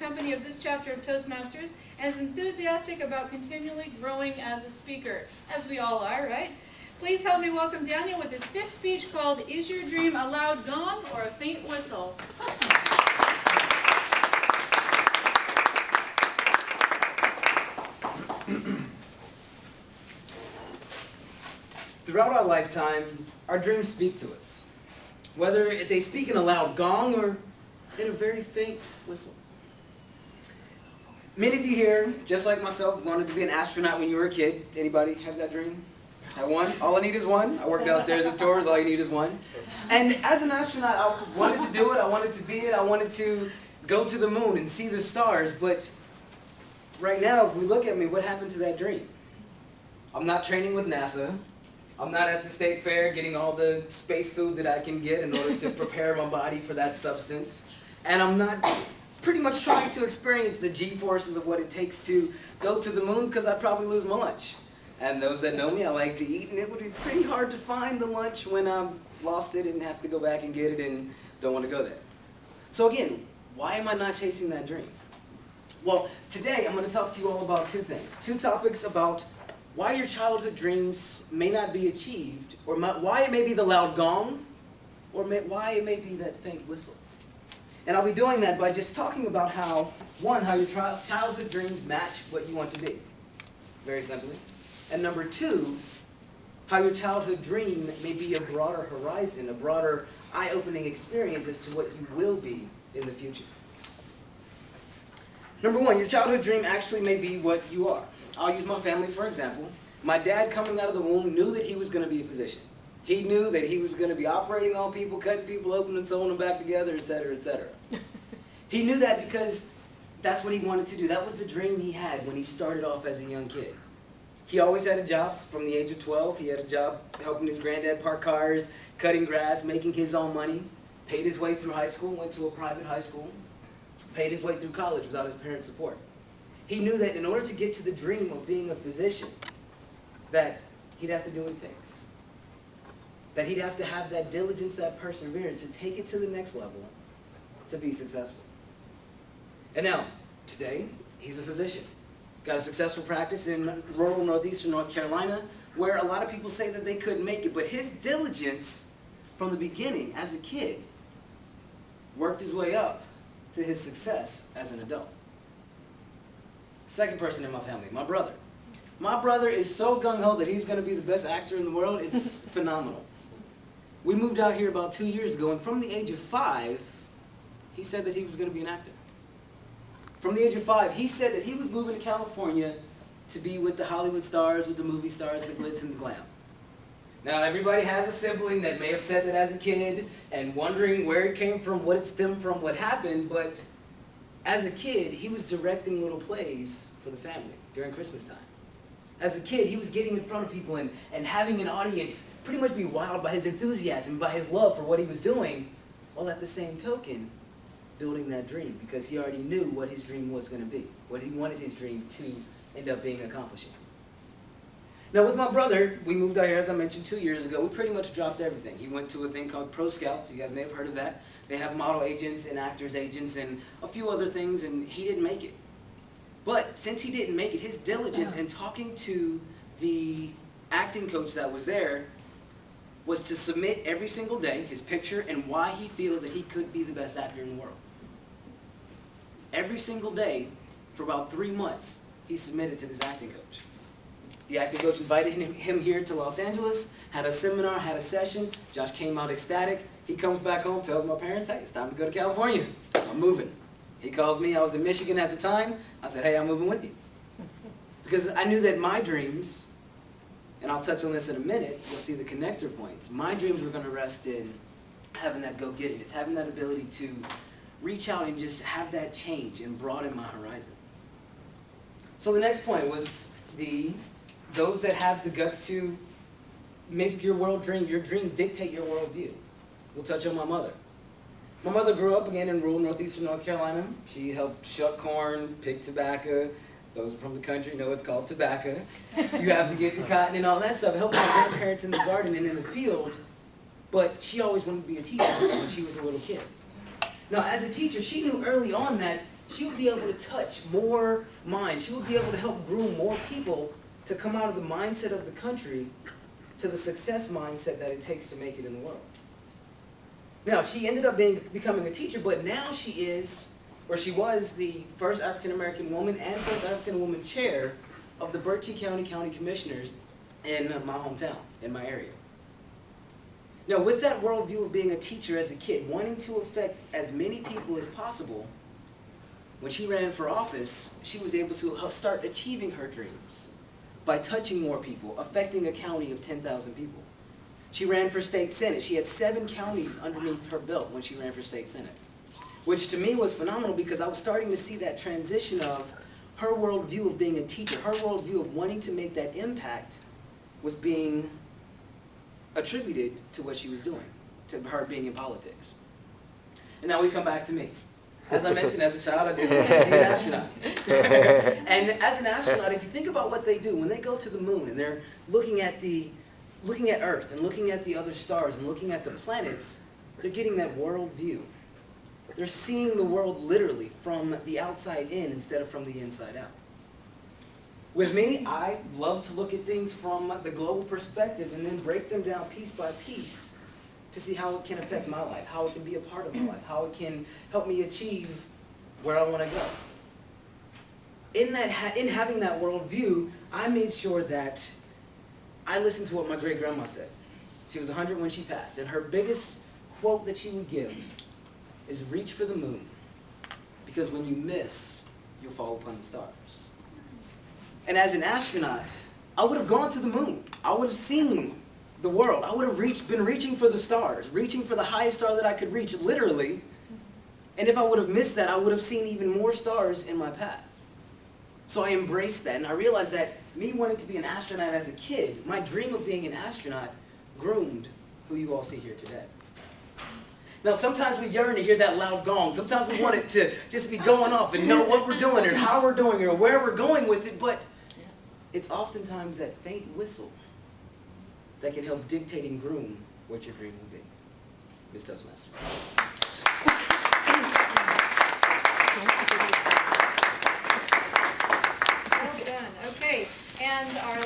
company of this chapter of Toastmasters and is enthusiastic about continually growing as a speaker, as we all are, right? Please help me welcome Daniel with his 5th speech called, Is Your Dream a Loud Gong or a Faint Whistle? Throughout our lifetime, our dreams speak to us, whether they speak in a loud gong or in a very faint whistle. Many of you here, just like myself, wanted to be an astronaut when you were a kid. Anybody have that dream? Have one? All I need is one. I work downstairs at Tours, all you need is one. And as an astronaut, I wanted to do it, I wanted to be it, I wanted to go to the moon and see the stars, but right now, if we look at me, what happened to that dream? I'm not training with NASA. I'm not at the state fair getting all the space food that I can get in order to prepare my body for that substance. And I'm not pretty much trying to experience the G-forces of what it takes to go to the moon because I'd probably lose my lunch. And those that know me, I like to eat, and it would be pretty hard to find the lunch when I've lost it and have to go back and get it and don't want to go there. So again, why am I not chasing that dream? Well, today I'm going to talk to you all about 2 things. 2 topics about why your childhood dreams may not be achieved, or why it may be the loud gong, or why it may be that faint whistle. And I'll be doing that by just talking about how, 1, how your childhood dreams match what you want to be, very simply. And number 2, how your childhood dream may be a broader horizon, a broader eye-opening experience as to what you will be in the future. Number 1, your childhood dream actually may be what you are. I'll use my family for example. My dad, coming out of the womb, knew that he was going to be a physician. He knew that he was going to be operating on people, cutting people open and sewing them back together, etc., etc. He knew that because that's what he wanted to do. That was the dream he had when he started off as a young kid. He always had a job from the age of 12. He had a job helping his granddad park cars, cutting grass, making his own money, paid his way through high school, went to a private high school, paid his way through college without his parents' support. He knew that in order to get to the dream of being a physician, that he'd have to do what it takes. That he'd have to have that diligence, that perseverance to take it to the next level to be successful. And now, today, he's a physician. Got a successful practice in rural northeastern North Carolina, where a lot of people say that they couldn't make it, but his diligence from the beginning as a kid worked his way up to his success as an adult. Second person in my family, my brother. My brother is so gung-ho that he's going to be the best actor in the world. It's phenomenal. We moved out here about 2 years ago, and from the age of 5, he said that he was going to be an actor. From the age of 5, he said that he was moving to California to be with the Hollywood stars, with the movie stars, the glitz and the glam. Now, everybody has a sibling that may have said that as a kid and wondering where it came from, what it stemmed from, what happened, but as a kid, he was directing little plays for the family during Christmas time. As a kid, he was getting in front of people and having an audience pretty much be wowed by his enthusiasm, by his love for what he was doing, while at the same token, building that dream, because he already knew what his dream was going to be, what he wanted his dream to end up being accomplishing. Now with my brother, we moved out here, as I mentioned, 2 years ago. We pretty much dropped everything. He went to a thing called Pro Scouts. You guys may have heard of that. They have model agents and actors agents and a few other things, and he didn't make it. But since he didn't make it, his diligence in talking to the acting coach that was there was to submit every single day his picture and why he feels that he could be the best actor in the world. Every single day, for about 3 months, he submitted to this acting coach. The acting coach invited him here to Los Angeles, had a seminar, had a session. Josh came out ecstatic. He comes back home, tells my parents, hey, it's time to go to California. I'm moving. He calls me. I was in Michigan at the time. I said, hey, I'm moving with you. Because I knew that my dreams, and I'll touch on this in a minute, you'll see the connector points. My dreams were going to rest in having that go-gettedness, having that ability to reach out and just have that change and broaden my horizon. So the next point was those that have the guts to make your dream dictate your worldview. We'll touch on my mother. My mother grew up again in rural northeastern North Carolina. She helped shuck corn, pick tobacco. Those are from the country know it's called tobacco. You have to get the cotton and all that stuff. Help my grandparents in the garden and in the field. But she always wanted to be a teacher when she was a little kid. Now, as a teacher, she knew early on that she would be able to touch more minds. She would be able to help groom more people to come out of the mindset of the country to the success mindset that it takes to make it in the world. Now, she ended up becoming a teacher, but now she is, or she was, the first African-American woman and first African-woman chair of the Berkeley County Commissioners in my hometown, in my area. Now, with that worldview of being a teacher as a kid, wanting to affect as many people as possible, when she ran for office, she was able to start achieving her dreams by touching more people, affecting a county of 10,000 people. She ran for state senate. She had 7 counties underneath her belt when she ran for state senate, which to me was phenomenal because I was starting to see that transition of her worldview of being a teacher, her worldview of wanting to make that impact was being attributed to what she was doing, to her being in politics. And now we come back to me. As I mentioned, as a child, I did want to be an astronaut. And as an astronaut, if you think about what they do, when they go to the moon and they're looking at Earth and looking at the other stars and looking at the planets, they're getting that world view. They're seeing the world literally from the outside in instead of from the inside out. With me, I love to look at things from the global perspective and then break them down piece by piece to see how it can affect my life, how it can be a part of my life, how it can help me achieve where I want to go. In having that worldview, I made sure that I listened to what my great-grandma said. She was 100 when she passed, and her biggest quote that she would give is, "Reach for the moon, because when you miss, you'll fall upon the stars." And as an astronaut, I would have gone to the moon. I would have seen the world. I would have been reaching for the stars, reaching for the highest star that I could reach, literally. And if I would have missed that, I would have seen even more stars in my path. So I embraced that, and I realized that me wanting to be an astronaut as a kid, my dream of being an astronaut groomed who you all see here today. Now, sometimes we yearn to hear that loud gong. Sometimes we want it to just be going off and know what we're doing or how we're doing it or where we're going with it, but it's oftentimes that faint whistle that can help dictate and groom what your dream will be. Ms. Toastmaster. Well done. Okay, and our